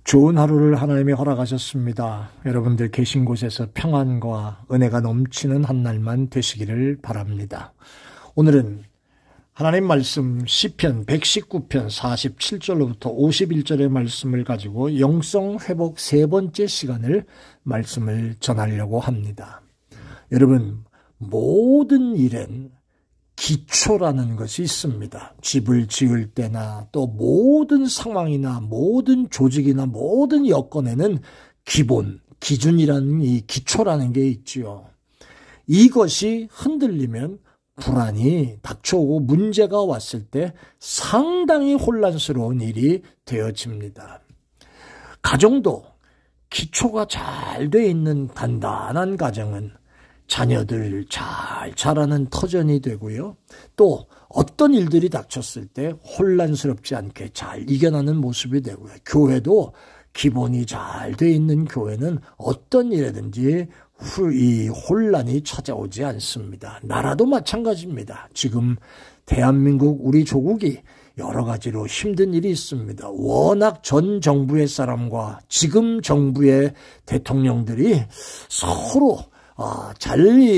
좋은 하루를 하나님이 허락하셨습니다. 여러분들 계신 곳에서 평안과 은혜가 넘치는 한 날만 되시기를 바랍니다. 오늘은 하나님 말씀 시편 119편 47절로부터 51절의 말씀을 가지고 영성회복 세 번째 시간을 말씀을 전하려고 합니다. 여러분, 모든 일엔 기초라는 것이 있습니다. 집을 지을 때나 또 모든 상황이나 모든 조직이나 모든 여건에는 기본, 기준이라는 이 기초라는 게 있지요. 이것이 흔들리면 불안이 닥쳐오고 문제가 왔을 때 상당히 혼란스러운 일이 되어집니다. 가정도 기초가 잘 돼 있는 단단한 가정은 자녀들 잘 자라는 터전이 되고요. 또 어떤 일들이 닥쳤을 때 혼란스럽지 않게 잘 이겨나는 모습이 되고요. 교회도 기본이 잘 돼 있는 교회는 어떤 일이든지 이 혼란이 찾아오지 않습니다. 나라도 마찬가지입니다. 지금 대한민국 우리 조국이 여러 가지로 힘든 일이 있습니다. 워낙 전 정부의 사람과 지금 정부의 대통령들이 서로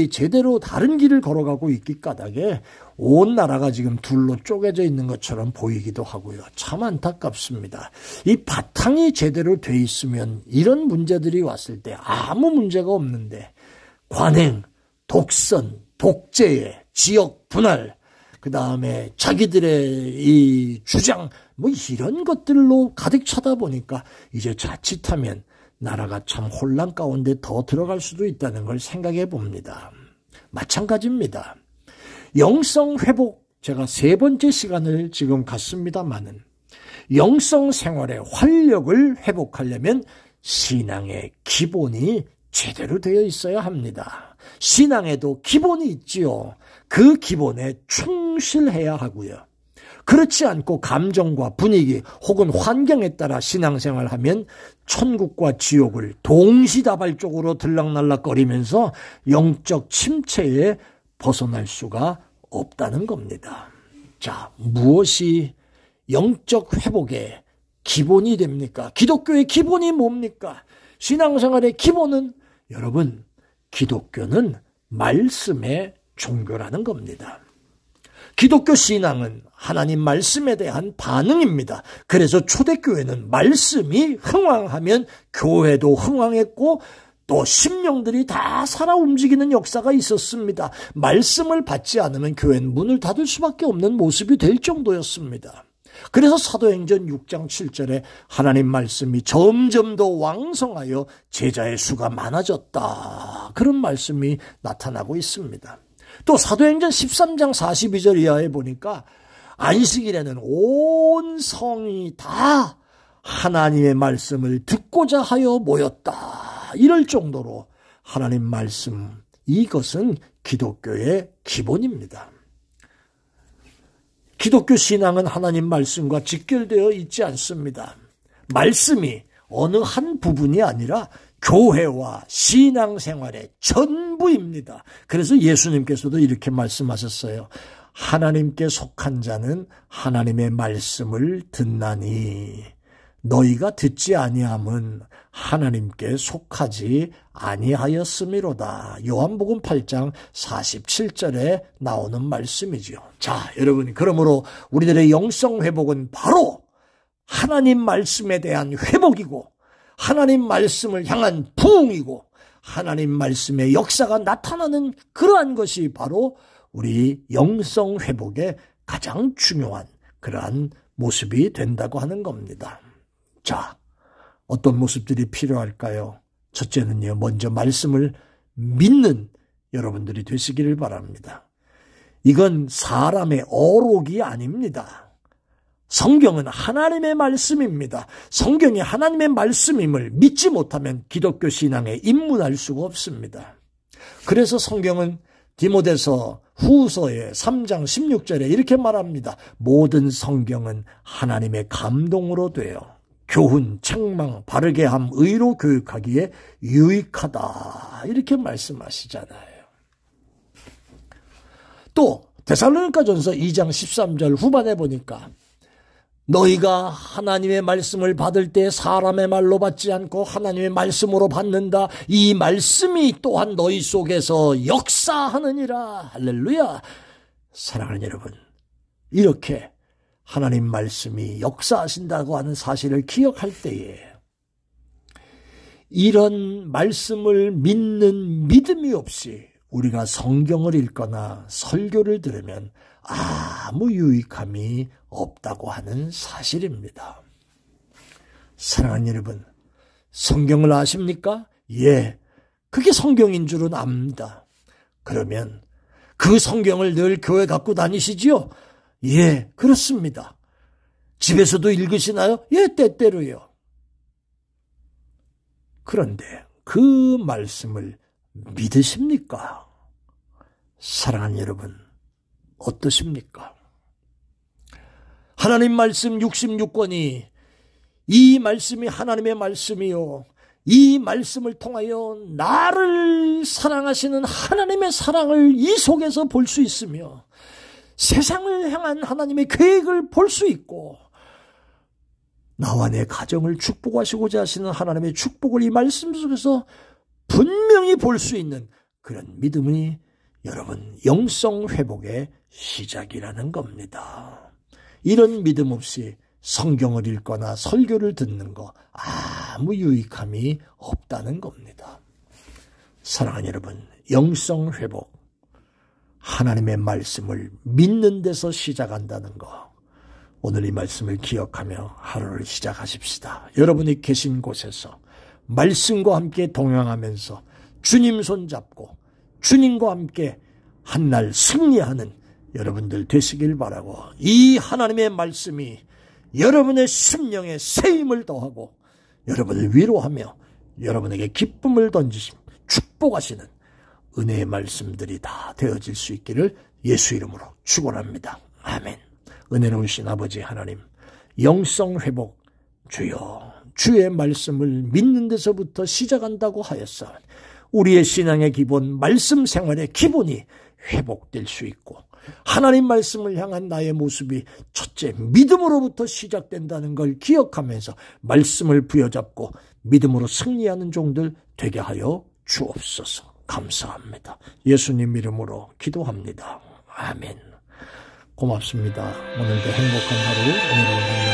제대로 다른 길을 걸어가고 있기 까닭에 온 나라가 지금 둘로 쪼개져 있는 것처럼 보이기도 하고요. 참 안타깝습니다. 이 바탕이 제대로 돼 있으면 이런 문제들이 왔을 때 아무 문제가 없는데 관행, 독선, 독재의 지역 분할, 그 다음에 자기들의 이 주장 이런 것들로 가득 차다 보니까 이제 자칫하면 나라가 참 혼란 가운데 더 들어갈 수도 있다는 걸 생각해 봅니다. 마찬가지입니다. 영성 회복, 제가 세 번째 시간을 지금 갔습니다마는 영성 생활의 활력을 회복하려면 신앙의 기본이 제대로 되어 있어야 합니다. 신앙에도 기본이 있지요. 그 기본에 충실해야 하고요. 그렇지 않고 감정과 분위기 혹은 환경에 따라 신앙생활하면 천국과 지옥을 동시다발적으로 들락날락거리면서 영적 침체에 벗어날 수가 없다는 겁니다. 자, 무엇이 영적 회복의 기본이 됩니까? 기독교의 기본이 뭡니까? 신앙생활의 기본은 여러분, 기독교는 말씀의 종교라는 겁니다. 기독교 신앙은 하나님 말씀에 대한 반응입니다. 그래서 초대교회는 말씀이 흥왕하면 교회도 흥왕했고 또 심령들이 다 살아 움직이는 역사가 있었습니다. 말씀을 받지 않으면 교회는 문을 닫을 수밖에 없는 모습이 될 정도였습니다. 그래서 사도행전 6장 7절에 하나님 말씀이 점점 더 왕성하여 제자의 수가 많아졌다. 그런 말씀이 나타나고 있습니다. 또 사도행전 13장 42절 이하에 보니까 안식일에는 온 성이 다 하나님의 말씀을 듣고자 하여 모였다. 이럴 정도로 하나님 말씀, 이것은 기독교의 기본입니다. 기독교 신앙은 하나님 말씀과 직결되어 있지 않습니다. 말씀이 어느 한 부분이 아니라 교회와 신앙생활의 전부입니다. 그래서 예수님께서도 이렇게 말씀하셨어요. 하나님께 속한 자는 하나님의 말씀을 듣나니 너희가 듣지 아니함은 하나님께 속하지 아니하였음이로다. 요한복음 8장 47절에 나오는 말씀이죠. 자, 여러분, 그러므로 우리들의 영성 회복은 바로 하나님 말씀에 대한 회복이고 하나님 말씀을 향한 부흥이고 하나님 말씀의 역사가 나타나는 그러한 것이 바로 우리 영성 회복의 가장 중요한 그러한 모습이 된다고 하는 겁니다. 자, 어떤 모습들이 필요할까요? 첫째는요, 먼저 말씀을 믿는 여러분들이 되시기를 바랍니다. 이건 사람의 어록이 아닙니다. 성경은 하나님의 말씀입니다. 성경이 하나님의 말씀임을 믿지 못하면 기독교 신앙에 입문할 수가 없습니다. 그래서 성경은 디모데서 후서의 3장 16절에 이렇게 말합니다. 모든 성경은 하나님의 감동으로 되어 교훈, 책망, 바르게 함, 의로 교육하기에 유익하다. 이렇게 말씀하시잖아요. 또 데살로니가전서 2장 13절 후반에 보니까 너희가 하나님의 말씀을 받을 때 사람의 말로 받지 않고 하나님의 말씀으로 받는다. 이 말씀이 또한 너희 속에서 역사하느니라. 할렐루야. 사랑하는 여러분, 이렇게 하나님 말씀이 역사하신다고 하는 사실을 기억할 때에 이런 말씀을 믿는 믿음이 없이 우리가 성경을 읽거나 설교를 들으면 아무 유익함이 없다고 하는 사실입니다. 사랑하는 여러분, 성경을 아십니까? 예, 그게 성경인 줄은 압니다. 그러면 그 성경을 늘 교회 갖고 다니시지요? 예, 그렇습니다. 집에서도 읽으시나요? 예, 때때로요. 그런데 그 말씀을 믿으십니까? 사랑하는 여러분, 어떠십니까? 하나님 말씀 66권이 이 말씀이 하나님의 말씀이요, 이 말씀을 통하여 나를 사랑하시는 하나님의 사랑을 이 속에서 볼 수 있으며 세상을 향한 하나님의 계획을 볼 수 있고 나와 내 가정을 축복하시고자 하시는 하나님의 축복을 이 말씀 속에서 분명히 볼 수 있는 그런 믿음이 여러분 영성 회복의 시작이라는 겁니다. 이런 믿음 없이 성경을 읽거나 설교를 듣는 거 아무 유익함이 없다는 겁니다. 사랑하는 여러분, 영성 회복, 하나님의 말씀을 믿는 데서 시작한다는 거, 오늘 이 말씀을 기억하며 하루를 시작하십시다. 여러분이 계신 곳에서 말씀과 함께 동행하면서 주님 손잡고 주님과 함께 한날 승리하는 여러분들 되시길 바라고, 이 하나님의 말씀이 여러분의 심령에 새 힘을 더하고 여러분을 위로하며 여러분에게 기쁨을 던지시며 축복하시는 은혜의 말씀들이 다 되어질 수 있기를 예수 이름으로 축원합니다. 아멘. 은혜로우신 아버지 하나님, 영성 회복 주여, 주의 말씀을 믿는 데서부터 시작한다고 하였사 우리의 신앙의 기본, 말씀 생활의 기본이 회복될 수 있고 하나님 말씀을 향한 나의 모습이 첫째 믿음으로부터 시작된다는 걸 기억하면서 말씀을 부여잡고 믿음으로 승리하는 종들 되게 하여 주옵소서. 감사합니다. 예수님 이름으로 기도합니다. 아멘. 고맙습니다. 오늘도 행복한 하루, 오늘은